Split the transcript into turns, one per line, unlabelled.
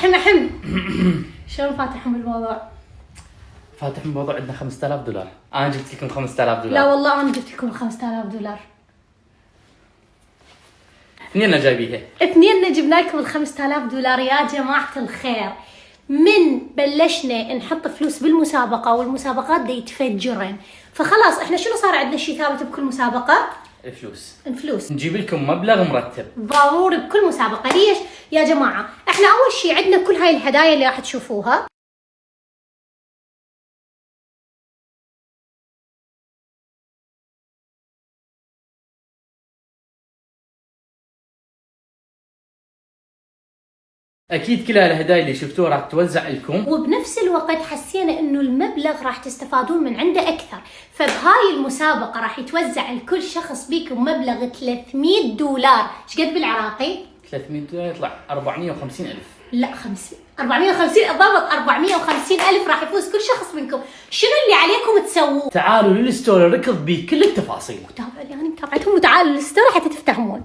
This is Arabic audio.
أحم شلون فاتحهم بالموضوع؟
فاتح الموضوع عندنا $5000. انا جبت لكم $5000.
لا والله انا جبت لكم $5000.
اثنين جايبيها.
اثنيننا جبنا لكم $5000 يا جماعة الخير. من بلشنا نحط فلوس بالمسابقة والمسابقات دي يتفجرن، فخلاص احنا شنو صار عندنا شيء ثابت بكل مسابقة؟ الفلوس.
نجيب لكم مبلغ مرتب
ضروري بكل مسابقة. ليش يا جماعة؟ احنا اول شيء عندنا كل هاي الهدايا اللي راح تشوفوها.
اكيد كل هالهدايا اللي شفتوها راح توزع لكم،
وبنفس الوقت حسينا انه المبلغ راح تستفادون من عنده اكثر، فبهاي المسابقة راح يتوزع لكل شخص بيكم مبلغ $300. ايش قد بالعراقي؟
$300 يطلع 450,000.
لا 50 450 الضبط. 450,000 راح يفوز كل شخص منكم. شنو اللي عليكم تسووه؟
تعالوا للستوري ركض بيه كل التفاصيل.
متابعة يعني متابعتهم، وتعالوا للستوري حتى تفتهمون.